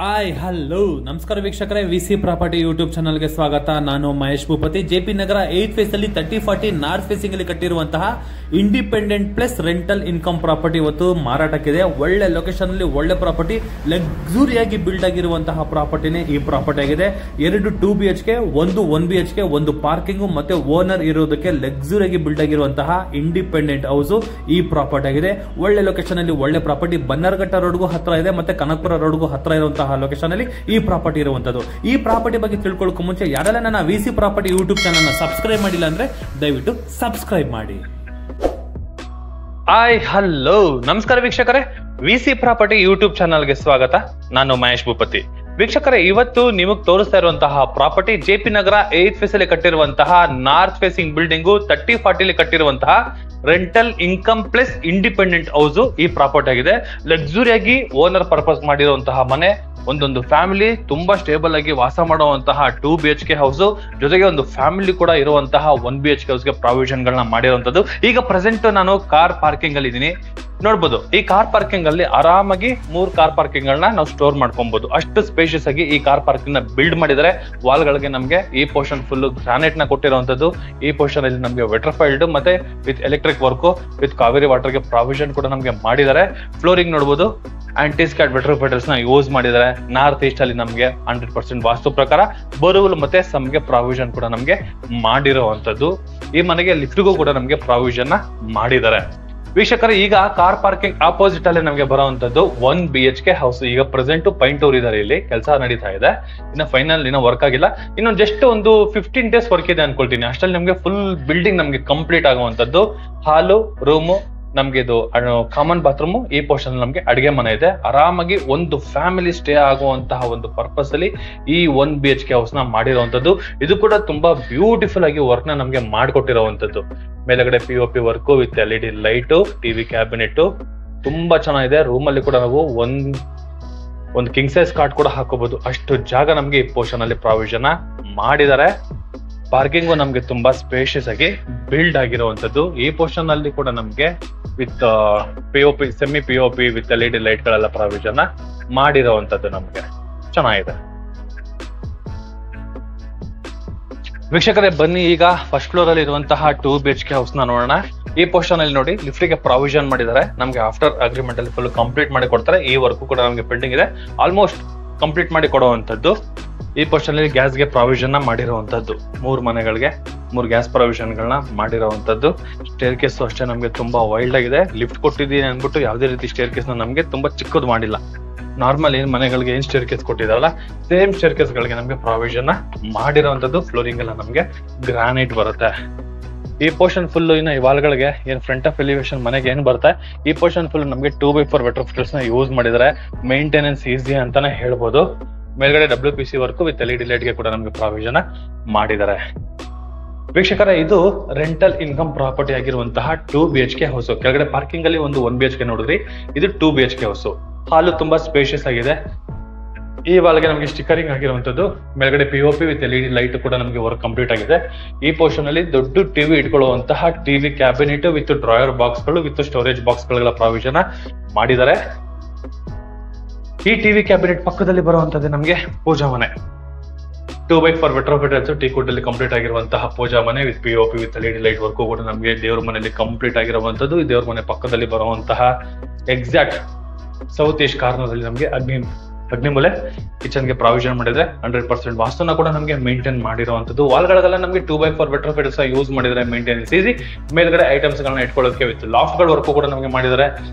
Hi hello ನಮಸ್ಕಾರ ವೀಕ್ಷಕರೇ, VC property YouTube ಚಾನಲ್ಗೆ ಸ್ವಾಗತ. ನಾನು ಮಹೇಶ್ ಭೂಪತಿ. ಜೆಪಿ ನಗರ 8 ಫೇಸ್ ಅಲ್ಲಿ 30-40 ನಾರ್ತ್ ಫೇಸಿಂಗ್ ಅಲ್ಲಿ ಕಟ್ಟಿರುವಂತಹ independent plus rental income property ಇವತ್ತು ಮಾರಾಟಕ್ಕಿದೆ. ಒಳ್ಳೆ ಲೊಕೇಶನ್ ಅಲ್ಲಿ ಒಳ್ಳೆ ಪ್ರಾಪರ್ಟಿ, ಲಕ್ಸುರಿಯಾಗಿ ಬಿಲ್ಡ್ ಆಗಿರುವಂತಹ ಪ್ರಾಪರ್ಟಿನೇ ಈ ಪ್ರಾಪರ್ಟಿ ಆಗಿದೆ. 2 2 BHK, 1 1 BHK, 1 ಪಾರ್ಕಿಂಗ್ ಮತ್ತೆ ಓನರ್ ಇರೋದಕ್ಕೆ ಲಕ್ಸುರಿಯಾಗಿ ಬಿಲ್ಡ್ ಆಗಿರುವಂತಹ ಇಂಡಿಪೆಂಡೆಂಟ್ ಹೌಸ್ ಈ ಪ್ರಾಪರ್ಟಿ ಆಗಿದೆ. ಒಳ್ಳೆ ಲೊಕೇಶನ್ ಅಲ್ಲಿ ಒಳ್ಳೆ ಪ್ರಾಪರ್ಟಿ, ಬನ್ನರ್ಘಟ್ಟ ರೋಡ್ಗೂ ಹತ್ರ ಇದೆ ಮತ್ತೆ ಕನಕಪುರ ರೋಡ್ಗೂ ಹತ್ರ ಇರುವಂತಹ ಲೊಕೇಶನ್ ಅಲ್ಲಿ ಈ ಪ್ರಾಪರ್ಟಿ ಇರುವಂತದ್ದು. ಈ ಪ್ರಾಪರ್ಟಿ ಬಗ್ಗೆ ತಿಳ್ಕೊಳ್ಳೋಕೆ ಮುಂಚೆ ಯಾರೆಲ್ಲ ನನ್ನ VC property YouTube channel subscribe ಮಾಡಿಲ್ಲ ಅಂದ್ರೆ ದಯವಿಟ್ಟು ಸಬ್ಸ್ಕ್ರೈಬ್ ಮಾಡಿ. ಹಾಯ್ ಹಲೋ ನಮಸ್ಕಾರ ವೀಕ್ಷಕರೇ, ವಿಸಿ ಪ್ರಾಪರ್ಟಿ ಯೂಟ್ಯೂಬ್ ಚಾನಲ್ಗೆ ಸ್ವಾಗತ. ನಾನು ಮಹೇಶ್ ಭೂಪತಿ. ವೀಕ್ಷಕರೇ, ಇವತ್ತು ನಿಮಗೆ ತೋರಿಸ್ತಾ ಇರುವಂತಹ ಪ್ರಾಪರ್ಟಿ ಜೆಪಿ ನಗರ 8 ಫೇಸ್ ಅಲ್ಲಿ ಕಟ್ಟಿರುವಂತಹ ನಾರ್ತ್ ಫೇಸಿಂಗ್ ಬಿಲ್ಡಿಂಗು 30-40 ಅಲ್ಲಿ ಕಟ್ಟಿರುವಂತಹ rental income plus independent house ಈ ಪ್ರಾಪರ್ಟಿ ಆಗಿದೆ. ಲಕ್ಸುರಿಯಾಗಿ ಓನರ್ ಪರ್ಪಸ್ ಮಾಡಿರುವಂತಹ ಮನೆ, ಒಂದೊಂದು ಫ್ಯಾಮಿಲಿ ತುಂಬಾ ಸ್ಟೇಬಲ್ ಆಗಿ ವಾಸ ಮಾಡುವಂತಹ 2 BHK ಹೌಸ್, ಜೊತೆಗೆ ಒಂದು ಫ್ಯಾಮಿಲಿ ಕೂಡ ಇರುವಂತಹ 1 BHK ಹೌಸ್ಗೆ ಪ್ರಾವಿಷನ್ ಗಳನ್ನ ಮಾಡಿರುವಂತದ್ದು. ಈಗ ಪ್ರೆಸೆಂಟ್ ನಾನು ಕಾರ್ ಪಾರ್ಕಿಂಗ್ ಅಲ್ಲಿ ಇದ್ದೀನಿ. ನೋಡ್ಬೋದು, ಈ ಕಾರ್ ಪಾರ್ಕಿಂಗ್ ಅಲ್ಲಿ ಆರಾಮಾಗಿ 3 ಕಾರ್ ಪಾರ್ಕಿಂಗ್ ಗಳನ್ನ ನಾವು ಸ್ಟೋರ್ ಮಾಡ್ಕೊಬಹುದು. ಅಷ್ಟು ಸ್ಪೇಷಿಯಸ್ ಆಗಿ ಈ ಕಾರ್ ಪಾರ್ಕಿಂಗ್ ನ ಬಿಲ್ಡ್ ಮಾಡಿದರೆ. ವಾಲ್ ಗಳಿಗೆ ನಮಗೆ ಈ ಪೋರ್ಷನ್ ಫುಲ್ ಗ್ರಾನೈಟ್ ನ ಕೊಟ್ಟಿರುವಂತದ್ದು. ಈ ಪೋರ್ಷನ್ ಅಲ್ಲಿ ನಮಗೆ ವೆಟ್ರಿಫೈಲ್ಡ್ ಮತ್ತೆ with electric work with Kaveri water ಗೆ ಪ್ರಾವಿಷನ್ ಕೂಡ ನಮಗೆ ಮಾಡಿದ್ದಾರೆ. ಫ್ಲೋರಿಂಗ್ ನೋಡಬಹುದು, ಆಂಟಿಸ್ಕ್ಯಾಟ್ ವೆಟ್ರಿಫೈಡರ್ಸ್ ನ ಯೂಸ್ ಮಾಡಿದ್ದಾರೆ. ನಾರ್ತ್ ಈಸ್ಟ್ ಅಲ್ಲಿ ನಮಗೆ 100% ವಾಸ್ತು ಪ್ರಕಾರ ಬೋರ್ವೆಲ್ ಮತ್ತೆ ಸಮ್ಗೆ ಪ್ರಾವಿಷನ್ ಕೂಡ ನಮಗೆ ಮಾಡಿರುವಂತದ್ದು. ಈ ಮನೆಗೆ ಲಿಫ್ಟ್ಗೂ ಕೂಡ ನಮಗೆ ಪ್ರಾವಿಷನ್ ನ ಮಾಡಿದ್ದಾರೆ. ವೀಕ್ಷಕರು, ಈಗ ಕಾರ್ ಪಾರ್ಕಿಂಗ್ ಆಪೋಸಿಟ್ ಅಲ್ಲಿ ನಮಗೆ ಬರುವಂತದ್ದು 1 BHK ಹೌಸ್. ಈಗ ಪ್ರೆಸೆಂಟ್ ಪೈಂಟ್ ಇದ್ದಾರೆ, ಇಲ್ಲಿ ಕೆಲಸ ನಡೀತಾ ಇದೆ. ಇನ್ನ ಫೈನಲ್ ಇನ್ನ ವರ್ಕ್ ಆಗಿಲ್ಲ. ಇನ್ನು ಜಸ್ಟ್ ಒಂದು 15 ಡೇಸ್ ವರ್ಕ್ ಇದೆ ಅನ್ಕೊಳ್ತೀನಿ. ಅಷ್ಟಲ್ಲಿ ನಮಗೆ ಫುಲ್ ಬಿಲ್ಡಿಂಗ್ ನಮಗೆ ಕಂಪ್ಲೀಟ್ ಆಗುವಂತದ್ದು. ಹಾಲು, ರೂಮು, ನಮ್ಗೆ ಇದು ಕಾಮನ್ ಬಾತ್ರೂಮ್, ಈ ಪೋರ್ಷನ್ ನಮ್ಗೆ ಅಡಿಗೆ ಮನೆ ಇದೆ. ಆರಾಮಾಗಿ ಒಂದು ಫ್ಯಾಮಿಲಿ ಸ್ಟೇ ಆಗುವಂತಹ ಒಂದು ಪರ್ಪಸ್ ಅಲ್ಲಿ ಈ 1 BHK ಹೌಸ್ ನ ಮಾಡಿರುವಂತದ್ದು. ಇದು ಕೂಡ ತುಂಬಾ ಬ್ಯೂಟಿಫುಲ್ ಆಗಿ ವರ್ಕ್ ನ ನಮ್ಗೆ ಮಾಡ್ಕೊಟ್ಟಿರುವಂತದ್ದು. ಮೇಲ್ಗಡೆ POP work with LED light, TV cabinet ತುಂಬಾ ಚೆನ್ನಾಗಿದೆ. ರೂಮ್ ಅಲ್ಲಿ ಕೂಡ ನಾವು ಒಂದು ಕಿಂಗ್ ಸೈಜ್ ಕಾಟ್ ಕೂಡ ಹಾಕೋಬಹುದು. ಅಷ್ಟು ಜಾಗ ನಮ್ಗೆ ಈ ಪೋರ್ಷನ್ ಅಲ್ಲಿ ಪ್ರಾವಿಷನ್ ಮಾಡಿದ್ದಾರೆ. ಪಾರ್ಕಿಂಗು ನಮ್ಗೆ ತುಂಬಾ ಸ್ಪೇಷಿಯಸ್ ಆಗಿ ಬಿಲ್ಡ್ ಆಗಿರುವಂತದ್ದು. ಈ ಪೋರ್ಷನ್ ಅಲ್ಲಿ ಕೂಡ ನಮ್ಗೆ with POP, semi POP with LED light ಗಳೆಲ್ಲ ಪ್ರಾವಿಷನ್ ಮಾಡಿರುವಂತದ್ದು ನಮ್ಗೆ ಚೆನ್ನಾಗಿದೆ. ವೀಕ್ಷಕರೇ, ಬನ್ನಿ ಈಗ ಫಸ್ಟ್ ಫ್ಲೋರ್ ಅಲ್ಲಿ ಇರುವಂತಹ 2 BHK ಹೌಸ್ ನ ನೋಡೋಣ. ಈ ಪೋರ್ಷನ್ ಅಲ್ಲಿ ನೋಡಿ, ಲಿಫ್ಟ್ ಗೆ ಪ್ರಾವಿಷನ್ ಮಾಡಿದ್ದಾರೆ. ನಮ್ಗೆ ಆಫ್ಟರ್ ಅಗ್ರಿಮೆಂಟ್ ಅಲ್ಲಿ ಫುಲ್ ಕಂಪ್ಲೀಟ್ ಮಾಡಿ ಕೊಡ್ತಾರೆ. ಈ ವರ್ಕ್ ಕೂಡ ನಮ್ಗೆ ಪೆಂಡಿಂಗ್ ಇದೆ, ಆಲ್ಮೋಸ್ಟ್ ಕಂಪ್ಲೀಟ್ ಮಾಡಿ ಕೊಡುವಂತದ್ದು. ಈ ಪೋರ್ಷನ್ ಅಲ್ಲಿ ಗ್ಯಾಸ್ಗೆ ಪ್ರಾವಿಷನ್ ಮಾಡಿರುವಂತದ್ದು. 3 ಮನೆಗಳಿಗೆ 3 ಗ್ಯಾಸ್ ಪ್ರಾವಿಷನ್ ಗಳನ್ನ ಮಾಡಿರುವಂತದ್ದು. ಸ್ಟೇರ್ ಕೇಸ್ ಅಷ್ಟೇ ನಮ್ಗೆ ತುಂಬಾ ವೈಲ್ಡ್ ಆಗಿದೆ. ಲಿಫ್ಟ್ ಕೊಟ್ಟಿದ್ದೀನಿ ಅನ್ಬಿಟ್ಟು ಯಾವುದೇ ರೀತಿ ಸ್ಟೇರ್ ಕೇಸ್ ನಮ್ಗೆ ತುಂಬಾ ಚಿಕ್ಕದು ಮಾಡಿಲ್ಲ. ನಾರ್ಮಲ್ ಏನ್ ಮನೆಗಳಿಗೆ ಏನ್ ಸ್ಟೇರ್ ಕೇಸ್ ಕೊಟ್ಟಿದಾರಲ್ಲ, ಸೇಮ್ ಸ್ಟೇರ್ ಕೇಸ್ ಗಳಿಗೆ ನಮ್ಗೆ ಪ್ರಾವಿಷನ್ ಮಾಡಿರುವಂತದ್ದು. ಫ್ಲೋರಿಂಗ್ ಎಲ್ಲ ನಮ್ಗೆ ಗ್ರಾನೈಟ್ ಬರುತ್ತೆ. ಈ ಪೋರ್ಷನ್ ಫುಲ್ ಇನ್ನು ಈ ವಾಲ್ಗಳಿಗೆ ಏನ್ ಫ್ರಂಟ್ ಆಫ್ ಎಲಿವೇಶನ್ ಮನೆಗೆ ಏನ್ ಬರುತ್ತೆ, ಈ ಪೋರ್ಷನ್ ಫುಲ್ ನಮ್ಗೆ 2x4 ವೆಟ್ರಿಫೈಡರ್ಸ್ ನ ಯೂಸ್ ಮಾಡಿದ್ದಾರೆ. ಮೇಂಟೆನೆನ್ಸ್ ಈಸಿ ಅಂತಾನೆ ಹೇಳ್ಬೋದು. ಮೇಲ್ಗಡೆ WPC work with LED light ಗೆ ಕೂಡ ನಮ್ಗೆ ಪ್ರಾವಿಷನ್ ಮಾಡಿದ್ದಾರೆ. ವೀಕ್ಷಕರ, ಇದು ರೆಂಟಲ್ ಇನ್ಕಮ್ ಪ್ರಾಪರ್ಟಿ ಆಗಿರುವಂತಹ 2 BHK ಹೌಸ್. ಕೆಳಗಡೆ ಪಾರ್ಕಿಂಗ್ ಅಲ್ಲಿ ಒಂದು 1 BHK ನೋಡಿದ್ರಿ, ಇದು 2 BHK ಹೌಸ್. ಹಾಲು ತುಂಬಾ ಸ್ಪೇಷಿಯಸ್ ಆಗಿದೆ. ಈ ವಾಲ್ಗೆ ನಮಗೆ ಸ್ಟಿಕರಿಂಗ್ ಆಗಿರುವಂತದ್ದು. ಮೇಲ್ಗಡೆ POP ವಿತ್ LED ಲೈಟ್ ಕೂಡ ನಮಗೆ ವರ್ಕ್ ಕಂಪ್ಲೀಟ್ ಆಗಿದೆ. ಈ ಪೋರ್ಷನ್ ಅಲ್ಲಿ ದೊಡ್ಡ ಟಿವಿ ಇಟ್ಕೊಳ್ಳುವಂತಹ TV cabinet with drawer box ಗಳು ವಿತ್ ಸ್ಟೋರೇಜ್ ಬಾಕ್ಸ್ ಗಳ ಪ್ರಾವಿಷನ್ ಮಾಡಿದ್ದಾರೆ. ಈ ಟಿವಿ ಕ್ಯಾಬಿನೆಟ್ ಪಕ್ಕದಲ್ಲಿ ಬರುವಂತದ್ದು ನಮಗೆ ಪೂಜಾ ಮನೆ. 2x4 ವೆಟ್ರಿಫೈಡರ್ಸ್ ಟೀ ಕುಡ್ ಅಲ್ಲಿ ಕಂಪ್ಲೀಟ್ ಆಗಿರುವಂತಹ ಪೂಜಾ ಮನೆ with POP with LED light work ಕೂಡ ನಮಗೆ ದೇವ್ರ ಮನೆಯಲ್ಲಿ ಕಂಪ್ಲೀಟ್ ಆಗಿರುವಂತದ್ದು. ಈ ದೇವ್ರ ಮನೆ ಪಕ್ಕದಲ್ಲಿ ಬರುವಂತಹ ಎಕ್ಸಾಕ್ಟ್ ಸೌತ್ ಈಸ್ಟ್ ಕಾರ್ನರ್ ಅಲ್ಲಿ ನಮಗೆ ಅಗ್ನಿಮೂಲೆ ಕಿಚನ್ ಗೆ ಪ್ರಾವಿಷನ್ ಮಾಡಿದ್ರೆ. 100% ವಾಸ್ತುನ ಕೂಡ ನಮಗೆ ಮೇಂಟೈನ್ ಮಾಡಿರುವಂತದ್ದು. ವಾಲ್ಗಳಿಗೆಲ್ಲ ನಮಗೆ 2x4 ವೆಟ್ರಿಫೈಡರ್ಸ್ ಯೂಸ್ ಮಾಡಿದ್ರೆ ಮೇಂಟೆನೆನ್ಸ್ ಈಸಿ. ಮೇಲ್ಗಡೆ ಐಟಮ್ಸ್ ಗಳನ್ನ ಇಟ್ಕೊಳ್ಳೋಕೆ ವಿತ್ ಲಾಫ್ಟ್ ಗಳ ವರ್ಕ್ ಕೂಡ ನಮಗೆ ಮಾಡಿದ್ದಾರೆ.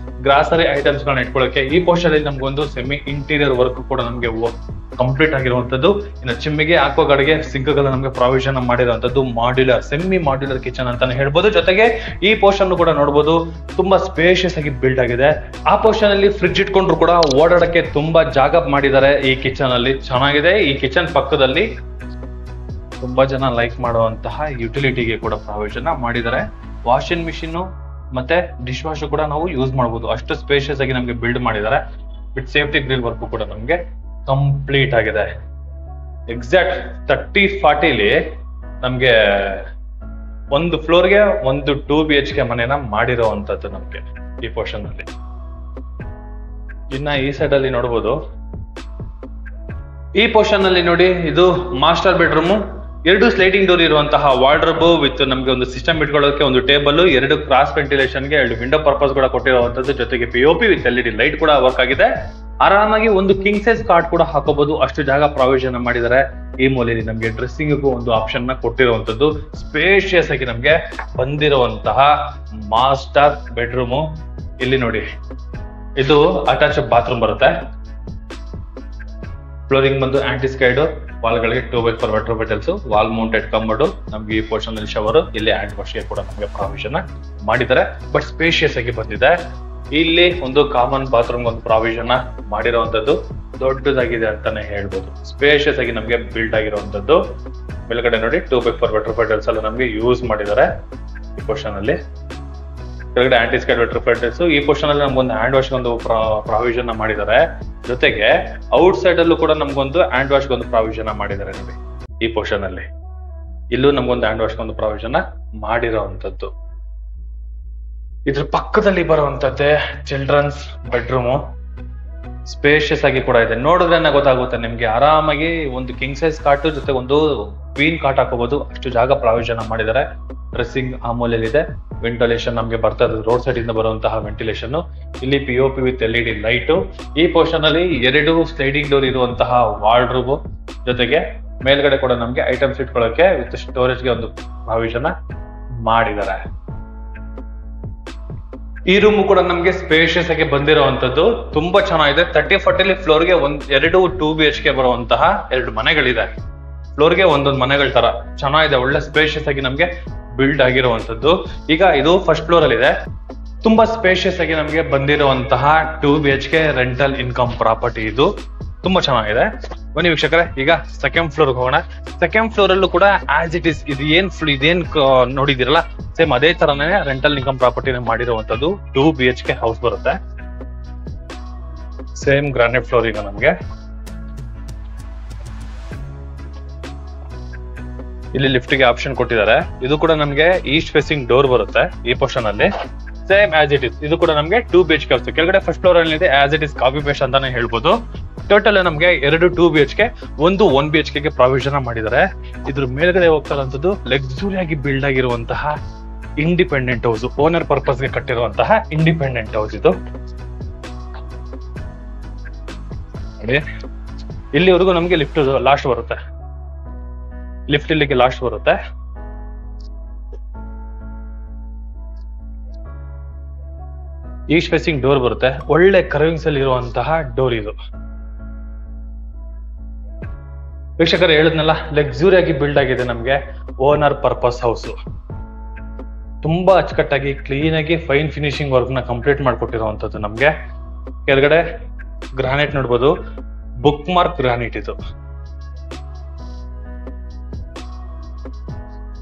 ಗ್ರಾಸರಿ ಐಟಮ್ಸ್ ಗಳನ್ನ ಇಟ್ಕೊಳ್ಳೋಕೆ ಈ ಪೋರ್ಷನ್ ಅಲ್ಲಿ ನಮ್ಗೆ ಒಂದು ಸೆಮಿ ಇಂಟೀರಿಯರ್ ವರ್ಕ್ ಕೂಡ ನಮಗೆ ಕಂಪ್ಲೀಟ್ ಆಗಿರುವಂತದ್ದು. ಇನ್ನು ಚಿಮ್ಮಿಗೆ ಹಾಕೋ ಕಡೆಗೆ ಸಿಂಕ್ ಗಳ ನಮಗೆ ಪ್ರಾವಿಷನ್ ಮಾಡಿರುವಂತದ್ದು. ಮಾಡ್ಯುಲರ್, ಸೆಮಿ ಮಾಡ್ಯುಲರ್ ಕಿಚನ್ ಅಂತಾನೆ ಹೇಳ್ಬೋದು. ಜೊತೆಗೆ ಈ ಪೋರ್ಷನ್ ಕೂಡ ನೋಡಬಹುದು, ತುಂಬಾ ಸ್ಪೇಷಿಯಸ್ ಆಗಿ ಬಿಲ್ಡ್ ಆಗಿದೆ. ಆ ಪೋರ್ಷನ್ ಅಲ್ಲಿ ಫ್ರಿಡ್ಜ್ ಇಟ್ಕೊಂಡ್ರು ಕೂಡ ಓಡಾಡಕ್ಕೆ ತುಂಬಾ ಜಾಗ ಮಾಡಿದ್ದಾರೆ. ಈ ಕಿಚನ್ ಅಲ್ಲಿ ಚೆನ್ನಾಗಿದೆ. ಈ ಕಿಚನ್ ಪಕ್ಕದಲ್ಲಿ ತುಂಬಾ ಜನ ಲೈಕ್ ಮಾಡುವಂತಹ ಯುಟಿಲಿಟಿಗೆ ಕೂಡ ಪ್ರಾವಿಷನ್ ಮಾಡಿದ್ದಾರೆ. ವಾಷಿಂಗ್ ಮಿಷಿನ್ ಮತ್ತೆ ಡಿಶ್ ವಾಶ್ ಕೂಡ ನಾವು ಯೂಸ್ ಮಾಡಬಹುದು. ಅಷ್ಟು ಸ್ಪೇಷಿಯಸ್ ಆಗಿ ನಮ್ಗೆ ಬಿಲ್ಡ್ ಮಾಡಿದ್ದಾರೆ. ವಿತ್ ಸೇಫ್ಟಿ ಗ್ರಿಲ್ ವರ್ಕ್ ಕೂಡ ನಮ್ಗೆ ಕಂಪ್ಲೀಟ್ ಆಗಿದೆ. ಎಕ್ಸಾಕ್ಟ್ 30-40 ನಮ್ಗೆ ಒಂದು ಫ್ಲೋರ್ಗೆ ಒಂದು 2 BHK ಮನೆನ ಮಾಡಿರುವಂತದ್ದು ನಮ್ಗೆ ಈ ಪೋರ್ಷನ್ ಅಲ್ಲಿ. ಇನ್ನ ಈ ಸೈಡ್ ಅಲ್ಲಿ ನೋಡಬಹುದು, ಈ ಪೋರ್ಷನ್ ಅಲ್ಲಿ ನೋಡಿ, ಇದು ಮಾಸ್ಟರ್ ಬೆಡ್ರೂಮ್. 2 ಸ್ಲೈಡಿಂಗ್ ಡೋರ್ ಇರುವಂತಹ ವಾರ್ಡ್ರೋಬ್ ವಿತ್ ನಮ್ಗೆ ಒಂದು ಸಿಸ್ಟಮ್ ಇಟ್ಕೊಳ್ಳೋಕೆ ಒಂದು ಟೇಬಲ್, 2 ಕ್ರಾಸ್ ವೆಂಟಿಲೇಷನ್ ಗೆ 2 ವಿಂಡೋ ಪರ್ಪಸ್ ಕೂಡ ಕೊಟ್ಟಿರುವಂತದ್ದು, ಜೊತೆಗೆ POP ವಿತ್ LED ಲೈಟ್ ಕೂಡ ವರ್ಕ್ ಆಗಿದೆ. ಆರಾಮಾಗಿ ಒಂದು ಕಿಂಗ್ ಸೈಜ್ ಕಾಟ್ ಕೂಡ ಹಾಕೋಬಹುದು, ಅಷ್ಟು ಜಾಗ ಪ್ರಾವಿಷನ್ ಮಾಡಿದ್ದಾರೆ. ಈ ಮೂಲೆಯಲ್ಲಿ ನಮ್ಗೆ ಡ್ರೆಸ್ಸಿಂಗ್ ಒಂದು ಆಪ್ಷನ್ ನ ಕೊಟ್ಟಿರುವಂತದ್ದು. ಸ್ಪೇಷಿಯಸ್ ಆಗಿ ನಮ್ಗೆ ಬಂದಿರುವಂತಹ ಮಾಸ್ಟರ್ ಬೆಡ್ರೂಮ್. ಇಲ್ಲಿ ನೋಡಿ, ಇದು ಅಟ್ಯಾಚ್ ಬಾತ್ರೂಮ್ ಬರುತ್ತೆ. ಫ್ಲೋರಿಂಗ್ ಬಂದು ಆಂಟಿ ಸ್ಕೈಡ್, ವಾಲ್ಗಳಿಗೆ 2x4 water bottles, wall mounted commode. ನಮ್ಗೆ ಈ ಪೋರ್ಷನ್ ಅಲ್ಲಿ ಶವರ್, ಇಲ್ಲಿ ಹ್ಯಾಂಡ್ ವಾಶ್ ಕೂಡ ನಮ್ಗೆ ಪ್ರಾವಿಷನ್ ಮಾಡಿದ್ದಾರೆ. ಬಟ್ ಸ್ಪೇಷಿಯಸ್ ಆಗಿ ಬಂದಿದೆ. ಇಲ್ಲಿ ಒಂದು ಕಾಮನ್ ಬಾತ್ರೂಮ್ ಒಂದು ಪ್ರಾವಿಷನ್ ಮಾಡಿರುವಂತದ್ದು, ದೊಡ್ಡದಾಗಿದೆ ಅಂತಾನೆ ಹೇಳ್ಬೋದು. ಸ್ಪೇಷಿಯಸ್ ಆಗಿ ನಮ್ಗೆ ಬಿಲ್ಡ್ ಆಗಿರುವಂತದ್ದು. ಮೇಲ್ಗಡೆ ನೋಡಿ 2x4 ವಾಟರ್ ಬಾಟಲ್ಸ್ ಎಲ್ಲ ನಮ್ಗೆ ಯೂಸ್ ಮಾಡಿದ್ದಾರೆ ಈ ಪೋರ್ಷನ್ ಅಲ್ಲಿ. ಕೆಳಗಡೆ ಆಂಟಿ ಸ್ಕೈಡ್ ವಾಟರ್ ಬಾಟಲ್ಸ್. ಈ ಪೋರ್ಷನ್ ಅಲ್ಲಿ ನಮ್ಗೊಂದು ಹ್ಯಾಂಡ್ ವಾಶ್ ಒಂದು ಪ್ರಾವಿಷನ್ ಮಾಡಿದ್ದಾರೆ. ಜೊತೆಗೆ ಔಟ್ ಸೈಡ್ ಅಲ್ಲೂ ಕೂಡ ನಮ್ಗೊಂದು ಹ್ಯಾಂಡ್ ವಾಶ್ ಒಂದು ಪ್ರಾವಿಷನ್ ಮಾಡಿದ್ದಾರೆ ನೋಡಿ ಈ ಪೋರ್ಷನ್ ಅಲ್ಲಿ. ಇಲ್ಲೂ ನಮ್ಗೊಂದು ಹ್ಯಾಂಡ್ ವಾಶ್ ಒಂದು ಪ್ರಾವಿಷನ್ ಮಾಡಿರೋವಂಥದ್ದು. ಇದ್ರ ಪಕ್ಕದಲ್ಲಿ ಬರುವಂತದ್ದೇ ಚಿಲ್ಡ್ರನ್ಸ್ ಬೆಡ್ರೂಮ್. ಸ್ಪೇಷಿಯಸ್ ಆಗಿ ಕೂಡ ಇದೆ. ನೋಡಿದ್ರೆ ಗೊತ್ತಾಗುತ್ತೆ ನಿಮ್ಗೆ. ಆರಾಮಾಗಿ ಒಂದು ಕಿಂಗ್ ಸೈಜ್ ಕಾಟ್ ಜೊತೆ ಒಂದು ಕ್ವೀನ್ ಕಾಟ್ ಹಾಕೋಬಹುದು, ಅಷ್ಟು ಜಾಗ ಪ್ರಾವಿಷನ್ ಮಾಡಿದ್ದಾರೆ. ಡ್ರೆಸ್ಸಿಂಗ್ ಆ ಮೂಲೆಯಲ್ಲಿ ಇದೆ. ವೆಂಟಿಲೇಷನ್ ನಮ್ಗೆ ಬರ್ತಾ ಇದೆ, ರೋಡ್ ಸೈಡ್ ಇಂದ ಬರುವಂತಹ ವೆಂಟಿಲೇಷನ್. ಇಲ್ಲಿ POP ವಿತ್ LED ಲೈಟ್. ಈ ಪೋರ್ಷನ್ ಅಲ್ಲಿ 2 ಸ್ಲೈಡಿಂಗ್ ಡೋರ್ ಇರುವಂತಹ ವಾರ್ಡ್ರೋಬ್, ಜೊತೆಗೆ ಮೇಲ್ಗಡೆ ಕೂಡ ನಮ್ಗೆ ಐಟಮ್ಸ್ ಇಟ್ಕೊಳ್ಳೋಕೆ ವಿತ್ ಸ್ಟೋರೇಜ್ಗೆ ಒಂದು ಪ್ರಾವಿಷನ್ ಮಾಡಿದ್ದಾರೆ. ಈ ರೂಮ್ ಕೂಡ ನಮ್ಗೆ ಸ್ಪೇಷಿಯಸ್ ಆಗಿ ಬಂದಿರುವಂತದ್ದು. ತುಂಬಾ ಚೆನ್ನಾಗಿದೆ. 30-40 ಫ್ಲೋರ್ಗೆ 2 2 BHK ಬರುವಂತಹ 2 ಮನೆಗಳಿದೆ. ಫ್ಲೋರ್ಗೆ ಒಂದೊಂದು ಮನೆಗಳ ತರ ಚೆನ್ನಾಗಿದೆ. ಒಳ್ಳೆ ಸ್ಪೇಷಿಯಸ್ ಆಗಿ ನಮ್ಗೆ ಬಿಲ್ಡ್ ಆಗಿರುವಂತದ್ದು. ಈಗ ಇದು ಫಸ್ಟ್ ಫ್ಲೋರ್ ಅಲ್ಲಿ ಇದೆ. ತುಂಬಾ ಸ್ಪೇಷಿಯಸ್ ಆಗಿ ನಮ್ಗೆ ಬಂದಿರುವಂತಹ 2 BHK ರೆಂಟಲ್ ಇನ್ಕಮ್ ಪ್ರಾಪರ್ಟಿ ಇದು. ತುಂಬಾ ಚೆನ್ನಾಗಿದೆ. ಬನ್ನಿ ವೀಕ್ಷಕರೇ, ಈಗ ಸೆಕೆಂಡ್ ಫ್ಲೋರ್ ಹೋಗೋಣ. ಸೆಕೆಂಡ್ ಫ್ಲೋರ್ ಅಲ್ಲೂ ಕೂಡ ಆಸ್ ಇಟ್ ಇಸ್ ಇದೇನ್ ನೋಡಿದಿರಲ್ಲ, ಸೇಮ್ ಅದೇ ತರನೇ ರೆಂಟಲ್ ಇನ್ಕಮ್ ಪ್ರಾಪರ್ಟಿ ಮಾಡಿರುವಂತದ್ದು. 2 BHK ಹೌಸ್ ಬರುತ್ತೆ. ಸೇಮ್ ಗ್ರಾನೈಟ್ ಫ್ಲೋರ್ ಈಗ ನಮ್ಗೆ. ಇಲ್ಲಿ ಲಿಫ್ಟ್ ಗೆ ಆಪ್ಷನ್ ಕೊಟ್ಟಿದ್ದಾರೆ. ಇದು ಕೂಡ ನಮ್ಗೆ ಈಸ್ಟ್ ಫೇಸಿಂಗ್ ಡೋರ್ ಬರುತ್ತೆ ಈ ಪೋರ್ಷನ್ ಅಲ್ಲಿ. ಸೇಮ್ ಆಸ್ ಇಟ್ ಇಸ್ ಇದು ಕೂಡ ನಮ್ಗೆ 2 BHK ಹೌಸ್. ಕೆಳಗಡೆ ಫಸ್ಟ್ ಫ್ಲೋರ್ ಅಲ್ಲಿ ಇದೆ, as it is copy paste ಅಂತಾನೆ ಹೇಳ್ಬೋದು. ಟೋಟಲ್ ನಮ್ಗೆ 2 2 BHK, ಒಂದು 1 BHK ಗೆ ಪ್ರಾವಿಷನ್ ಮಾಡಿದ್ದಾರೆ. ಇದ್ರ ಮೇಲ್ಗಡೆ ಹೋಗ್ತಾರಂತದ್ದು ಲಕ್ಸುರಿ ಆಗಿ ಬಿಲ್ಡ್ ಆಗಿರುವಂತಹ ಇಂಡಿಪೆಂಡೆಂಟ್ ಹೌಸ್, ಓನರ್ ಪರ್ಪಸ್ ಗೆ ಕಟ್ಟಿರುವಂತಹ ಇಂಡಿಪೆಂಡೆಂಟ್ ಹೌಸ್ ಇದು. ನೋಡಿ, ಇಲ್ಲಿವರೆಗೂ ನಮ್ಗೆ ಲಿಫ್ಟ್ ಲಾಸ್ಟ್ ಬರುತ್ತೆ. ಲಿಫ್ಟ್ ಇಲ್ಲಿಗೆ ಲಾಸ್ಟ್ ಬರುತ್ತೆ. ಈಸ್ಟ್ ಫೇಸಿಂಗ್ ಡೋರ್ ಬರುತ್ತೆ. ಒಳ್ಳೆ ಕರ್ವಿಂಗ್ಸ್ ಅಲ್ಲಿ ಇರುವಂತಹ ಡೋರ್ ಇದು. ವೀಕ್ಷಕರು ಹೇಳಿದ್ನಲ್ಲ, ಲಕ್ಸುರಿ ಆಗಿ ಬಿಲ್ಡ್ ಆಗಿದೆ ನಮ್ಗೆ ಓನರ್ ಪರ್ಪಸ್ ಹೌಸ್. ತುಂಬಾ ಅಚ್ಚುಕಟ್ಟಾಗಿ ಕ್ಲೀನ್ ಆಗಿ ಫೈನ್ ಫಿನಿಶಿಂಗ್ ವರ್ಕ್ ನ ಕಂಪ್ಲೀಟ್ ಮಾಡ್ಕೊಟ್ಟಿರುವಂತದ್ದು. ನಮ್ಗೆ ಕೆಳಗಡೆ ಗ್ರಾನೈಟ್ ನೋಡ್ಬೋದು, ಬುಕ್ ಮಾರ್ಕ್ ಗ್ರಾನೈಟ್ ಇದು.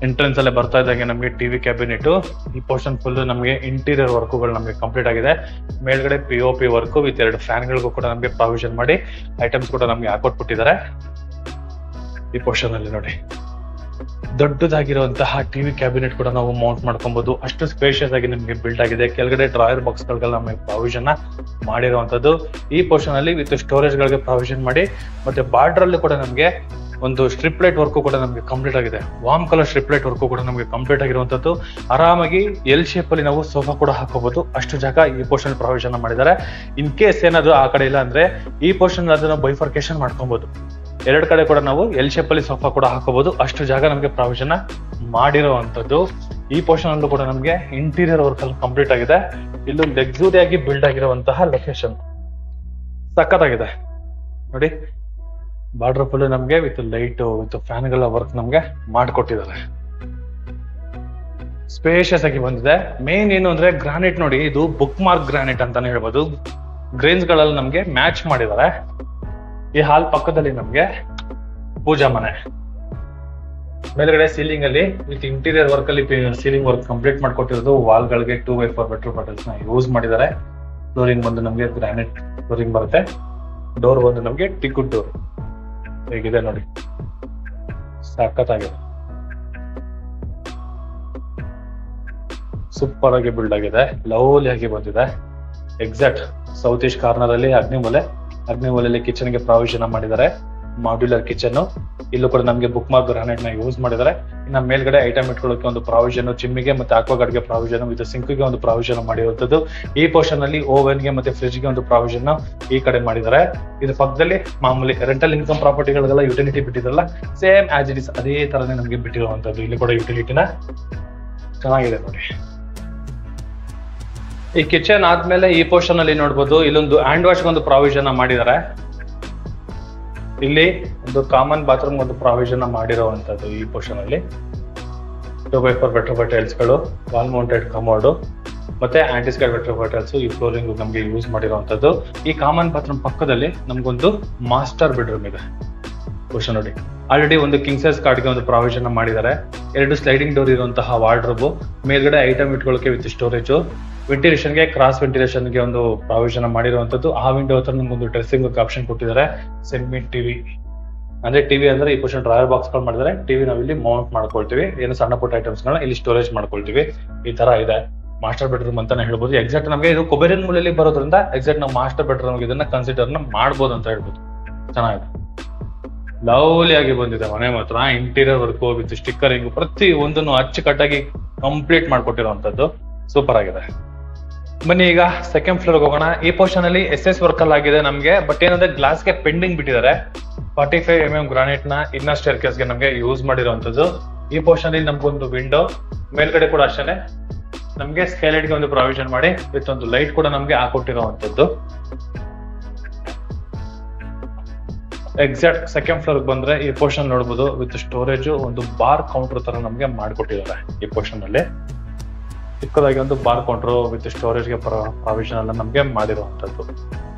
ಎಂಟ್ರೆನ್ಸ್ ಅಲ್ಲೇ ಬರ್ತಾ ಇದ್ದಂಗೆ ನಮ್ಗೆ TV ಕ್ಯಾಬಿನೆಟ್. ಈ ಪೋರ್ಷನ್ ಫುಲ್ ನಮ್ಗೆ ಇಂಟೀರಿಯರ್ ವರ್ಕ್ಗಳು ನಮ್ಗೆ ಕಂಪ್ಲೀಟ್ ಆಗಿದೆ. ಮೇಲ್ಗಡೆ POP ವರ್ಕ್ ವಿತ್ 2 ಫ್ಯಾನ್ಗಳಿಗೂ ಕೂಡ ನಮ್ಗೆ ಪ್ರಾವಿಷನ್ ಮಾಡಿ ಐಟಮ್ಸ್ ಕೂಡ ನಮ್ಗೆ ಹಾಕೊಟ್ಬಿಟ್ಟಿದ್ದಾರೆ. ಈ ಪೋರ್ಷನ್ ಅಲ್ಲಿ ನೋಡಿ, ದೊಡ್ಡದಾಗಿರುವಂತಹ TV ಕ್ಯಾಬಿನೆಟ್ ಕೂಡ ನಾವು ಮೌಂಟ್ ಮಾಡ್ಕೊಬಹುದು. ಅಷ್ಟು ಸ್ಪೇಷಿಯಸ್ ಆಗಿ ನಮ್ಗೆ ಬಿಲ್ಡ್ ಆಗಿದೆ. ಕೆಳಗಡೆ ಡ್ರಾಯರ್ ಬಾಕ್ಸ್ ಗಳಿಗೆಲ್ಲ ನಮಗೆ ಪ್ರಾವಿಷನ್ ಮಾಡಿರುವಂತದ್ದು. ಈ ಪೋರ್ಷನ್ ಅಲ್ಲಿ ವಿತ್ ಸ್ಟೋರೇಜ್ ಗಳಿಗೆ ಪ್ರಾವಿಷನ್ ಮಾಡಿ, ಮತ್ತೆ ಬಾರ್ಡರ್ ಅಲ್ಲಿ ಕೂಡ ನಮ್ಗೆ ಒಂದು ಸ್ಟ್ರಿಪ್ ಲೈಟ್ ವರ್ಕ್ ಕೂಡ ನಮ್ಗೆ ಕಂಪ್ಲೀಟ್ ಆಗಿದೆ. Warm colour strip light work ಕೂಡ ನಮ್ಗೆ ಕಂಪ್ಲೀಟ್ ಆಗಿರುವಂತದ್ದು. ಆರಾಮಾಗಿ L ಶೇಪ್ ಅಲ್ಲಿ ನಾವು ಸೋಫಾ ಕೂಡ ಹಾಕೋಬಹುದು, ಅಷ್ಟು ಜಾಗ ಈ ಪೋರ್ಷನ್ ಪ್ರಾವಿಷನ್ ಮಾಡಿದ್ದಾರೆ. ಇನ್ ಕೇಸ್ ಏನಾದ್ರು ಆ ಕಡೆ ಇಲ್ಲ ಅಂದ್ರೆ ಈ ಪೋರ್ಷನ್ ಅದನ್ನ ಬೈಫರ್ಕೇಶನ್ ಮಾಡ್ಕೊಬಹುದು. 2 ಕಡೆ ಕೂಡ ನಾವು L ಶೇಪ್ ಅಲ್ಲಿ ಸೋಫಾ ಕೂಡ ಹಾಕೋಬಹುದು, ಅಷ್ಟು ಜಾಗ ನಮ್ಗೆ ಪ್ರಾವಿಷನ್ ಮಾಡಿರುವಂತದ್ದು. ಈ ಪೋರ್ಷನ್ ಅಲ್ಲೂ ಕೂಡ ನಮ್ಗೆ ಇಂಟೀರಿಯರ್ ವರ್ಕ್ ಅಲ್ಲಿ ಕಂಪ್ಲೀಟ್ ಆಗಿದೆ. ಇಲ್ಲೂ ಲಕ್ಸುರಿ ಆಗಿ ಬಿಲ್ಡ್ ಆಗಿರುವಂತಹ ಲೊಕೇಶನ್ ಸಖತ್ತಾಗಿದೆ ನೋಡಿ. ಬಾರ್ಡರ್ ಫುಲ್ ನಮ್ಗೆ ವಿತ್ ಲೈಟ್ ವಿತ್ ಫ್ಯಾನ್ ಗಳ ವರ್ಕ್ ನಮ್ಗೆ ಮಾಡಿಕೊಟ್ಟಿದ್ದಾರೆ. ಸ್ಪೇಷಿಯಸ್ ಆಗಿ ಬಂದಿದೆ. ಮೇನ್ ಏನು ಅಂದ್ರೆ ಗ್ರಾನೈಟ್ ನೋಡಿ, ಇದು ಬುಕ್ ಮಾರ್ಕ್ ಗ್ರಾನೈಟ್ ಅಂತಾನೆ ಹೇಳ್ಬೋದು. ಗ್ರೇನ್ಸ್ ಗಳಲ್ಲಿ ನಮ್ಗೆ ಮ್ಯಾಚ್ ಮಾಡಿದ್ದಾರೆ. ಈ ಹಾಲ್ ಪಕ್ಕದಲ್ಲಿ ನಮ್ಗೆ ಪೂಜಾ ಮನೆ. ಮೇಲ್ಗಡೆ ಸೀಲಿಂಗ್ ಅಲ್ಲಿ ವಿತ್ ಇಂಟೀರಿಯರ್ ವರ್ಕ್ ಅಲ್ಲಿ ಸೀಲಿಂಗ್ ವರ್ಕ್ ಕಂಪ್ಲೀಟ್ ಮಾಡ್ಕೊಟ್ಟಿರೋದು. ವಾಲ್ ಗಳಿಗೆ 2x4 ವಾಟರ್ ಬಾಟಲ್ಸ್ ನ ಯೂಸ್ ಮಾಡಿದ್ದಾರೆ. ಫ್ಲೋರಿಂಗ್ ಬಂದು ನಮ್ಗೆ ಗ್ರಾನೈಟ್ ಫ್ಲೋರಿಂಗ್ ಬರುತ್ತೆ. ಡೋರ್ ಬಂದು ನಮ್ಗೆ ಟಿಕ್ ಡೋರ್ ಹೇಗಿದೆ ನೋಡಿ, ಸಖತ್ತಾಗಿದೆ. ಸೂಪರ್ ಆಗಿ ಬಿಲ್ಡ್ ಆಗಿದೆ, ಲವ್ಲಿ ಆಗಿ ಬಂದಿದೆ. ಎಕ್ಸಾಕ್ಟ್ ಸೌತ್ ಈಸ್ಟ್ ಕಾರ್ನರ್ ಅಲ್ಲಿ ಅಗ್ನಿಮೂಲೆಯಲ್ಲಿ ಕಿಚನ್ ಗೆ ಪ್ರಾವಿಷನ್ ಮಾಡಿದ್ದಾರೆ. Modular kitchen. ಇಲ್ಲೂ ಕೂಡ ನಮಗೆ ಬುಕ್ ಮಾರ್ಕ್ ಗ್ರಾನೈಟ್ ನ ಯೂಸ್ ಮಾಡಿದ್ದಾರೆ. ಇನ್ನು ಮೇಲ್ಗಡೆ ಐಟಮ್ ಇಟ್ಕೊಳ್ಳೋಕೆ ಒಂದು ಪ್ರಾವಿಷನ್, ಚಿಮ್ಮಿಗೆ ಮತ್ತೆ ಆಕ್ವಾಗಾರ್ಡ್ ಗೆ ಪ್ರಾವಿಷನ್, ವಿತ್ ಸಿಂಕ್ ಗೆ ಒಂದು ಪ್ರಾವಿಷನ್ ಮಾಡಿರುವಂತದ್ದು. ಈ ಪೋರ್ಷನ್ ಅಲ್ಲಿ ಓವೆನ್ ಗೆ ಮತ್ತೆ ಫ್ರಿಜ್ ಗೆ ಒಂದು ಪ್ರಾವಿಷನ್ ಈ ಕಡೆ ಮಾಡಿದ್ದಾರೆ. ಇದು ಪಕ್ಕದಲ್ಲಿ ಮಾಮೂಲಿ ರೆಂಟಲ್ ಇನ್ಕಮ್ ಪ್ರಾಪರ್ಟಿಗಳಿಗೆಲ್ಲ ಯುಟಿಲಿಟಿ ಬಿಟ್ಟಿದ್ರಲ್ಲ, ಸೇಮ್ ಆಸ್ ಇಟ್ ಇಸ್ ಅದೇ ತರನೇ ನಮಗೆ ಬಿಟ್ಟಿರುವಂತದ್ದು. ಇಲ್ಲಿ ಕೂಡ ಯುಟಿಲಿಟಿನ ಚೆನ್ನಾಗಿದೆ ನೋಡಿ. ಈ ಕಿಚನ್ ಆದ್ಮೇಲೆ ಈ ಪೋರ್ಷನ್ ಅಲ್ಲಿ ನೋಡ್ಬೋದು, ಇಲ್ಲೊಂದು ಹ್ಯಾಂಡ್ ವಾಶ್ ಒಂದು ಪ್ರಾವಿಷನ್ ಮಾಡಿದ್ದಾರೆ. ಇಲ್ಲಿ ಒಂದು ಕಾಮನ್ ಬಾತ್ರೂಮ್ ಒಂದು ಪ್ರಾವಿಷನ್ ಮಾಡಿರುವಂತದ್ದು. ಈ ಪೋರ್ಷನ್ ಅಲ್ಲಿ 2x4 ವೆಟ್ರೋಫೈ ಟೈಲ್ಸ್ ಗಳು, ವಾಲ್ ಮೌಂಟೆಡ್ ಕಮೋಡ್ ಮತ್ತೆ ಆಂಟಿಸ್ಕೈಡ್ ವೆಟ್ರೋಫೈ ಟೈಲ್ಸ್ ಈ ಫ್ಲೋರಿಂಗ್ ನಮಗೆ ಯೂಸ್ ಮಾಡಿರುವಂತದ್ದು. ಈ ಕಾಮನ್ ಬಾತ್ರೂಮ್ ಪಕ್ಕದಲ್ಲಿ ನಮ್ಗೊಂದು ಮಾಸ್ಟರ್ ಬೆಡ್ರೂಮ್ ಇದೆ. ಪೋರ್ಷನ್ ನೋಡಿ, ಆಲ್ರೆಡಿ ಒಂದು ಕಿಂಗ್ ಸೈಜ್ ಕಾರ್ಡ್ಗೆ ಒಂದು ಪ್ರಾವಿಷನ್ ಮಾಡಿದ್ದಾರೆ. 2 ಸ್ಲೈಡಿಂಗ್ ಡೋರ್ ಇರುವಂತಹ ವಾರ್ಡ್ರೋಬ್, ಮೇಲ್ಗಡೆ ಐಟಮ್ ಇಟ್ಕೊಳ್ಳೋಕೆ ವಿತ್ ಸ್ಟೋರೇಜ್, ವೆಂಟಿಲೇಷನ್ ಗೆ ಕ್ರಾಸ್ ವೆಂಟಿಲೇಷನ್ ಗೆ ಒಂದು ಪ್ರಾವಿಷನ್ ಮಾಡಿರುವಂತದ್ದು. ಆ ವಿಂಡೋ ಹತ್ರ ನಮ್ಗೊಂದು ಡ್ರೆಸ್ಸಿಂಗ್ ಆಪ್ಷನ್ ಕೊಟ್ಟಿದ್ದಾರೆ. ಸೆಮಿ ಟಿವಿ ಅಂದ್ರೆ ಟಿವಿ ಅಂದ್ರೆ ಈ ಪೋರ್ಷನ್ ಡ್ರಾಯರ್ ಬಾಕ್ಸ್ ಗಳು ಮಾಡಿದ್ದಾರೆ. ಟಿವಿ ನಾವು ಇಲ್ಲಿ ಮೌಂಟ್ ಮಾಡ್ಕೊಳ್ತೀವಿ, ಏನು ಸಣ್ಣ ಪುಟ್ಟ ಐಟಮ್ಸ್ ಗಳನ್ನ ಇಲ್ಲಿ ಸ್ಟೋರೇಜ್ ಮಾಡ್ಕೊಳ್ತೀವಿ. ಈ ತರ ಇದೆ ಮಾಸ್ಟರ್ ಬೆಡ್ರೂಮ್ ಅಂತಾನೆ ಹೇಳ್ಬೋದು. ಎಕ್ಸಾಕ್ಟ್ ನಮಗೆ ಇದು ಕೊಬೇರಿಯನ್ ಮೂಲೆಯಲ್ಲಿ ಬರೋದ್ರಿಂದ ಎಕ್ಸಾಕ್ಟ್ ನಾವು ಮಾಸ್ಟರ್ ಬೆಡ್ರೂಮ್ ಇದನ್ನ ಕನ್ಸಿಡರ್ ಮಾಡ್ಬೋದು ಅಂತ ಹೇಳ್ಬೋದು. ಚೆನ್ನಾಗಿದೆ, ಲವ್ಲಿ ಆಗಿ ಬಂದಿದೆ ಮನೆ ಮಾತ್ರ. ಇಂಟೀರಿಯರ್ ವರ್ಕ್ ವಿತ್ ಸ್ಟಿಕ್ಕರಿಂಗ್ ಪ್ರತಿ ಒಂದನ್ನು ಅಚ್ಚುಕಟ್ಟಾಗಿ ಕಂಪ್ಲೀಟ್ ಮಾಡ್ಕೊಟ್ಟಿರುವಂತದ್ದು. ಸೂಪರ್ ಆಗಿದೆ. ಬನ್ನಿ ಈಗ ಸೆಕೆಂಡ್ ಫ್ಲೋರ್ ಹೋಗೋಣ. ಈ ಪೋರ್ಷನ್ ಅಲ್ಲಿ SS ವರ್ಕ್ ಅಲ್ಲಿ ಆಗಿದೆ ನಮ್ಗೆ. ಬಟ್ ಏನಂದ್ರೆ ಗ್ಲಾಸ್ ಗೆ ಪೆಂಡಿಂಗ್ ಬಿಟ್ಟಿದ್ದಾರೆ. 45mm ಗ್ರಾನೈಟ್ ನ ಇನ್ನರ್ ಸ್ಟೇರ್ ಕೇಸ್ ಗೆ ನಮ್ಗೆ ಯೂಸ್ ಮಾಡಿರುವಂತದ್ದು. ಈ ಪೋರ್ಷನ್ ಅಲ್ಲಿ ನಮ್ಗೊಂದು ವಿಂಡೋ, ಮೇಲ್ಗಡೆ ಕೂಡ ಅಷ್ಟೇ ನಮ್ಗೆ ಸ್ಕೈಲೈಟ್ ಗೆ ಒಂದು ಪ್ರಾವಿಷನ್ ಮಾಡಿ ವಿತ್ ಒಂದು ಲೈಟ್ ಕೂಡ ನಮ್ಗೆ ಹಾಕೊಟ್ಟಿರುವಂತದ್ದು. ಎಕ್ಸಾಕ್ಟ್ ಸೆಕೆಂಡ್ ಫ್ಲೋರ್ ಬಂದ್ರೆ ಈ ಪೋರ್ಷನ್ ನೋಡಬಹುದು, ವಿತ್ ಸ್ಟೋರೇಜ್ ಒಂದು ಬಾರ್ ಕೌಂಟರ್ ತರ ನಮ್ಗೆ ಮಾಡ್ಕೊಟ್ಟಿದ್ದಾರೆ. ಈ ಪೋರ್ಷನ್ ಅಲ್ಲಿ ಚಿಕ್ಕದಾಗಿ ಒಂದು ಬಾರ್ ಕೌಂಟರ್ ವಿತ್ ಸ್ಟೋರೇಜ್ ಗೆ ಪ್ರಾವಿಷನ್ ಎಲ್ಲ ನಮ್ಗೆ ಮಾಡಿರುವಂತದ್ದು.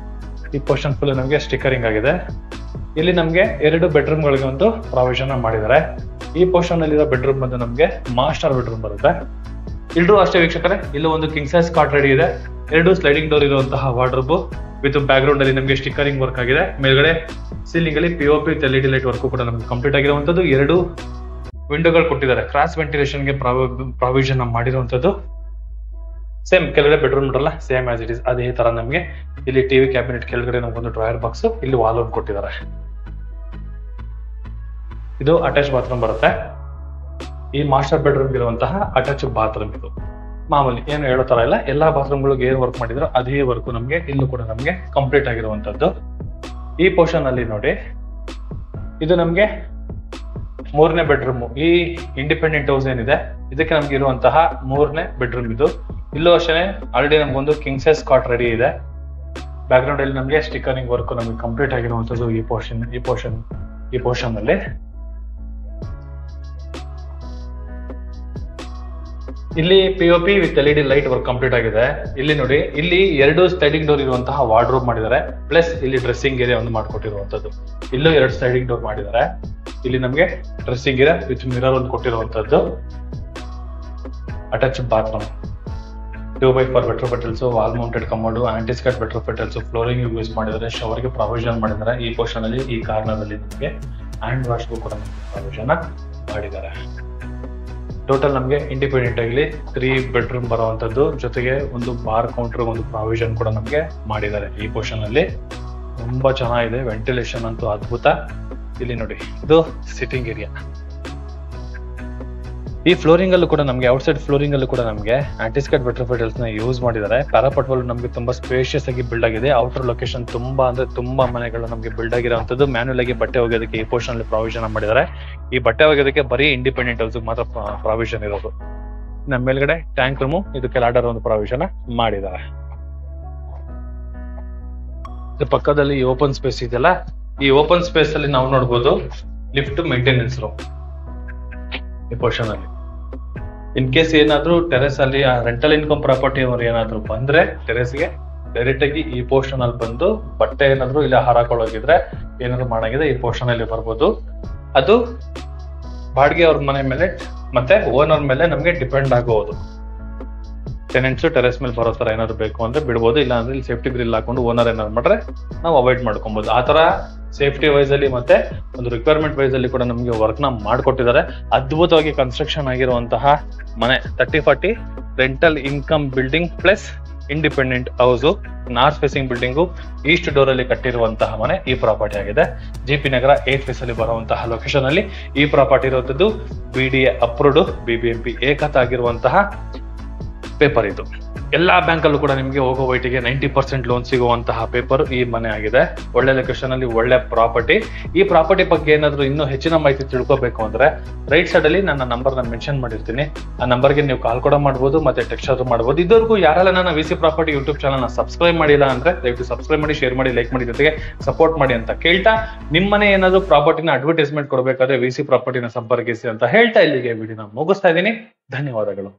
ಈ ಪೋರ್ಷನ್ ಫುಲ್ ನಮ್ಗೆ ಸ್ಟಿಕರಿಂಗ್ ಆಗಿದೆ. ಇಲ್ಲಿ ನಮ್ಗೆ 2 ಬೆಡ್ರೂಮ್ ಗಳಿಗೆ ಒಂದು ಪ್ರಾವಿಷನ್ ಮಾಡಿದ್ದಾರೆ. ಈ ಪೋರ್ಷನ್ ಅಲ್ಲಿರೋ ಬೆಡ್ರೂಮ್ ಬಂದು ನಮ್ಗೆ ಮಾಸ್ಟರ್ ಬೆಡ್ರೂಮ್ ಬರುತ್ತೆ. ಇಲ್ಲೂ ಅಷ್ಟೇ ವೀಕ್ಷಕರೇ, ಇಲ್ಲೂ ಒಂದು ಕಿಂಗ್ ಸೈಜ್ ಕಾಟ್ ರೆಡಿ ಇದೆ. 2 ಸ್ಲೈಡಿಂಗ್ ಡೋರ್ ಇರುವಂತಹ ವಾರ್ಡ್ರೋಬ್ ವಿತ್ ಬ್ಯಾಕ್ ಗ್ರೌಂಡ್ ಅಲ್ಲಿ ನಮ್ಗೆ ಸ್ಟಿಕರಿಂಗ್ ವರ್ಕ್ ಆಗಿದೆ. ಮೇಲ್ಗಡೆ ಸೀಲಿಂಗ್ ಅಲ್ಲಿ POP LED ಲೈಟ್ ವರ್ಕ್ ಕೂಡ ನಮ್ಗೆ ಕಂಪ್ಲೀಟ್ ಆಗಿರುವಂತದ್ದು. 2 ವಿಂಡೋಗಳು ಕೊಟ್ಟಿದ್ದಾರೆ. ಕ್ರಾಸ್ ವೆಂಟಿಲೇಷನ್ ಗೆ ಪ್ರಾವಿಷನ್ ಮಾಡಿರುವಂತದ್ದು. ಸೇಮ್ ಕೆಳಗಡೆ ಬೆಡ್ರೂಮ್ ಇರಲ್ಲ, ಸೇಮ್ ಆಸ್ ಇಟ್ ಇಸ್ ಅದೇ ತರ ನಮ್ಗೆ ಇಲ್ಲಿ ಟಿವಿ ಕ್ಯಾಬಿನೆಟ್ ಕೆಳಗಡೆ ನಮ್ಗೊಂದು ಡ್ರಾಯರ್ ಬಾಕ್ಸ್, ಇಲ್ಲಿ ವಾಲ್ ಒಂದು ಕೊಟ್ಟಿದ್ದಾರೆ. ಇದು ಅಟ್ಯಾಚ್ ಬಾತ್ರೂಮ್ ಬರುತ್ತೆ. ಈ ಮಾಸ್ಟರ್ ಬೆಡ್ರೂಮ್ ಇರುವಂತಹ ಅಟ್ಯಾಚ್ ಬಾತ್ರೂಮ್ ಇದು. ಮಾಮೂಲಿ ಏನು ಹೇಳೋ ತರ ಇಲ್ಲ, ಎಲ್ಲಾ ಬಾತ್ರೂಮ್ ಗಳಿಗೆ ಏನ್ ವರ್ಕ್ ಮಾಡಿದ್ರು ಅದೇ ವರ್ಕ್ ನಮ್ಗೆ ಇಲ್ಲೂ ಕೂಡ ನಮ್ಗೆ ಕಂಪ್ಲೀಟ್ ಆಗಿರುವಂತದ್ದು. ಈ ಪೋರ್ಷನ್ ಅಲ್ಲಿ ನೋಡಿ, ಇದು ನಮ್ಗೆ 3ನೇ ಬೆಡ್ರೂಮ್. ಈ ಇಂಡಿಪೆಂಡೆಂಟ್ ಹೌಸ್ ಏನಿದೆ ಇದಕ್ಕೆ ನಮ್ಗೆ ಇರುವಂತಹ 3ನೇ ಬೆಡ್ರೂಮ್ ಇದು. ಇಲ್ಲೂ ಅಷ್ಟೇ ಆಲ್ರೆಡಿ ನಮ್ಗೊಂದು ಕಿಂಗ್ ಸೈಜ್ ಕಾಟ್ ರೆಡಿ ಇದೆ. ಬ್ಯಾಕ್ ಗ್ರೌಂಡ್ ಅಲ್ಲಿ ನಮ್ಗೆ ಸ್ಟಿಕರಿಂಗ್ ವರ್ಕ್ ನಮ್ಗೆ ಕಂಪ್ಲೀಟ್ ಆಗಿರುವಂತದ್ದು. ಈ ಪೋರ್ಷನ್ ಅಲ್ಲಿ ಇಲ್ಲಿ POP with LED light work complete ಆಗಿದೆ. ಇಲ್ಲಿ ನೋಡಿ, ಇಲ್ಲಿ 2 ಸ್ಲೈಡಿಂಗ್ ಡೋರ್ ಇರುವಂತಹ ವಾರ್ಡ್ರೋಬ್ ಮಾಡಿದ್ದಾರೆ. ಪ್ಲಸ್ ಇಲ್ಲಿ ಡ್ರೆಸ್ಸಿಂಗ್ ಏರಿಯಾ ಒಂದು ಮಾಡ್ಕೊಟ್ಟಿರುವಂತದ್ದು. ಇಲ್ಲೂ 2 ಸ್ಲೈಡಿಂಗ್ ಡೋರ್ ಮಾಡಿದ್ದಾರೆ. ಇಲ್ಲಿ ನಮ್ಗೆ ಡ್ರೆಸ್ಸಿಂಗ್ ಏರಿಯಾ ವಿತ್ ಮಿರರ್ ಒಂದು ಕೊಟ್ಟಿರುವಂತದ್ದು. Attach bathroom, 2x4 vitrified tiles, wall mounted commode, antiskid vitrified tiles, flooring use ಮಾಡಿದ್ದಾರೆ. ಶವರ್ ಗೆ ಪ್ರಾವಿಷನ್ ಮಾಡಿದ್ದಾರೆ. ಈ ಪೋರ್ಷನ್ ಅಲ್ಲಿ ಈ ಕಾರ್ನರ್ ಅಲ್ಲಿ ನಿಮಗೆ ಹ್ಯಾಂಡ್ ವಾಶ್ ಕೂಡ ಪ್ರಾವಿಷನ್ ಮಾಡಿದ್ದಾರೆ. ಟೋಟಲ್ ನಮ್ಗೆ ಇಂಡಿಪೆಂಡೆಂಟ್ ಆಗಿ 3 ಬೆಡ್ರೂಮ್ ಬರುವಂತದ್ದು. ಜೊತೆಗೆ ಒಂದು ಬಾರ್ ಕೌಂಟರ್ ಒಂದು ಪ್ರಾವಿಷನ್ ಕೂಡ ನಮ್ಗೆ ಮಾಡಿದ್ದಾರೆ. ಈ ಪೋರ್ಷನ್ ಅಲ್ಲಿ ತುಂಬಾ ಚೆನ್ನಾಗಿದೆ. ವೆಂಟಿಲೇಷನ್ ಅಂತೂ ಅದ್ಭುತ. ಇಲ್ಲಿ ನೋಡಿ, ಇದು ಸಿಟ್ಟಿಂಗ್ ಏರಿಯಾ. ಈ ಫ್ಲೋರಿಂಗ್ ಅಲ್ಲೂ ಕೂಡ ನಮಗೆ ಔಟ್ಸೈಡ್ ಫ್ಲೋರಿಂಗ್ ಅಲ್ಲೂ ಕೂಡ ನಮಗೆ ಆಂಟಿಸ್ಕೈಡ್ ವೆಟ್ರೋಫೈ ಟೈಲ್ಸ್ ನ ಯೂಸ್ ಮಾಡಿದ್ದಾರೆ. ಪ್ಯಾರಾಪಟ್ ವಾಲ್ ನಮಗೆ ತುಂಬಾ ಸ್ಪೇಷಿಯಸ್ ಆಗಿ ಬಿಲ್ಡ್ ಆಗಿದೆ. ಔಟರ್ ಲೊಕೇಶನ್ ತುಂಬಾ ಅಂದ್ರೆ ತುಂಬಾ ಮನೆಗಳು ನಮಗೆ ಬಿಲ್ಡ್ ಆಗಿರುವಂತದ್ದು. ಮ್ಯಾನ್ಯುಯಲ್ ಆಗಿ ಬಟ್ಟೆ ಒಗೆಯೋದಕ್ಕೆ ಈ ಪೋರ್ಷನ್ ಅಲ್ಲಿ ಪ್ರಾವಿಷನ್ ಮಾಡಿದ್ದಾರೆ. ಈ ಬಟ್ಟೆ ಒಗೆಯೋದಕ್ಕೆ ಬರೀ ಇಂಡಿಪೆಂಡೆಂಟ್ ಹೌಸ್ ಮಾತ್ರ ಪ್ರಾವಿಷನ್ ಇರೋದು. ನಮ್ಮ ಮೇಲ್ಗಡೆ ಟ್ಯಾಂಕ್ ರೂಮು, ಇದಕ್ಕೆ ಲಾಡರ್ ಒಂದು ಪ್ರಾವಿಷನ್ ಮಾಡಿದ್ದಾರೆ. ಪಕ್ಕದಲ್ಲಿ ಓಪನ್ ಸ್ಪೇಸ್ ಇದೆಯಲ್ಲ, ಈ ಓಪನ್ ಸ್ಪೇಸ್ ಅಲ್ಲಿ ನಾವು ನೋಡ್ಬೋದು ಲಿಫ್ಟ್ ಮೇಂಟೆನೆನ್ಸ್ ರೂಮ್. ಈ ಪೋರ್ಷನ್ ಅಲ್ಲಿ ಇನ್ ಕೇಸ್ ಏನಾದ್ರು ಟೆರೆಸ್ ಅಲ್ಲಿ ರೆಂಟಲ್ ಇನ್ಕಮ್ ಪ್ರಾಪರ್ಟಿ ಅವರು ಏನಾದ್ರು ಬಂದ್ರೆ ಟೆರೆಸ್ಗೆ ಡೈರೆಕ್ಟ್ ಆಗಿ ಈ ಪೋರ್ಷನ್ ಅಲ್ಲಿ ಬಂದು ಬಟ್ಟೆ ಏನಾದ್ರು ಇಲ್ಲ ಹಾರಾಕೊಳ್ಳೋಗಿದ್ರೆ ಏನಾದ್ರು ಮಾಡಾಗಿದೆ ಈ ಪೋರ್ಷನ್ ಅಲ್ಲಿ ಬರ್ಬೋದು. ಅದು ಬಾಡಿಗೆ ಅವ್ರ ಮನೆ ಮೇಲೆ ಮತ್ತೆ ಓನರ್ ಮೇಲೆ ನಮ್ಗೆ ಡಿಪೆಂಡ್ ಆಗಬಹುದು. ಟೆನೆಂಟ್ಸ್ ಟೆರೆಸ್ ಮೇಲೆ ಬರೋ ತರ ಏನಾದ್ರು ಬೇಕು ಅಂದ್ರೆ ಬಿಡ್ಬೋದು, ಇಲ್ಲ ಅಂದ್ರೆ ಇಲ್ಲಿ ಸೇಫ್ಟಿ ಗ್ರಿಲ್ ಹಾಕೊಂಡು ಓನರ್ ಏನಾದ್ರು ಮಾಡ್ರೆ ನಾವು ಅವಾಯ್ಡ್ ಮಾಡ್ಕೊಬಹುದು. ಆ ತರ ಸೇಫ್ಟಿ ವೈಸ್ ಅಲ್ಲಿ ಮತ್ತೆ ಒಂದು ರಿಕ್ವೈರ್ಮೆಂಟ್ ವೈಸ್ ಅಲ್ಲಿ ಕೂಡ ನಮಗೆ ವರ್ಕ್ ನ ಮಾಡ್ಕೊಟ್ಟಿದ್ದಾರೆ. ಅದ್ಭುತವಾಗಿ ಕನ್ಸ್ಟ್ರಕ್ಷನ್ ಆಗಿರುವಂತಹ ಮನೆ 30-40 rental income building plus independent house, north facing building, East door ಅಲ್ಲಿ ಕಟ್ಟಿರುವಂತಹ ಮನೆ ಈ ಪ್ರಾಪರ್ಟಿ ಆಗಿದೆ. ಜೆಪಿ ನಗರ 8 ಫೇಸ್ ಅಲ್ಲಿ ಬರುವಂತಹ ಲೊಕೇಶನ್ ಅಲ್ಲಿ ಈ ಪ್ರಾಪರ್ಟಿ ಇರುವಂತದ್ದು. BDA ಅಪ್ರೂವ್ಡ್, BBMP ಏಕತ ಆಗಿರುವಂತಹ ಪೇಪರ್ ಇದು. ಎಲ್ಲಾ ಬ್ಯಾಂಕ್ ಅಲ್ಲೂ ಕೂಡ ನಿಮಗೆ ಹೋಗೋ ವೈಟಿಗೆ 90% ಲೋನ್ ಸಿಗುವಂತಹ ಪೇಪರ್ ಈ ಮನೆ ಆಗಿದೆ. ಒಳ್ಳೆ ಲೊಕೇಶನ್ ಅಲ್ಲಿ ಒಳ್ಳೆ ಪ್ರಾಪರ್ಟಿ. ಈ ಪ್ರಾಪರ್ಟಿ ಬಗ್ಗೆ ಏನಾದ್ರು ಇನ್ನೂ ಹೆಚ್ಚಿನ ಮಾಹಿತಿ ತಿಳ್ಕೊಬೇಕು ಅಂದ್ರೆ ರೈಟ್ ಸೈಡ್ ಅಲ್ಲಿ ನನ್ನ ನಂಬರ್ ನಾನು ಮೆನ್ಷನ್ ಮಾಡಿರ್ತೀನಿ. ಆ ನಂಬರ್ಗೆ ನೀವು ಕಾಲ್ ಕೂಡ ಮಾಡಬಹುದು, ಮತ್ತೆ ಟೆಕ್ಸ್ಟ್ ಆದ್ರೂ ಮಾಡಬಹುದು. ಇದುವರೆಗೂ ಯಾರೆಲ್ಲ ನನ್ನ VC property YouTube channel subscribe ಮಾಡಿಲ್ಲ ಅಂದ್ರೆ ದಯವಿಟ್ಟು ಸಬ್ಸ್ಕ್ರೈಬ್ ಮಾಡಿ, ಶೇರ್ ಮಾಡಿ, ಲೈಕ್ ಮಾಡಿ, ಜೊತೆಗೆ ಸಪೋರ್ಟ್ ಮಾಡಿ ಅಂತ ಕೇಳ್ತಾ, ನಿಮ್ಮನೆ ಏನಾದ್ರು ಪ್ರಾಪರ್ಟಿನ ಅಡ್ವರ್ಟೈಸ್ಮೆಂಟ್ ಕೊಡಬೇಕಾದ್ರೆ VC ಪ್ರಾಪರ್ಟಿನ ಸಂಪರ್ಕಿಸಿ ಅಂತ ಹೇಳ್ತಾ ಇಲ್ಲಿಗೆ ವಿಡಿಯೋನ ಮುಗಿಸ್ತಾ ಇದ್ದೀನಿ. ಧನ್ಯವಾದಗಳು.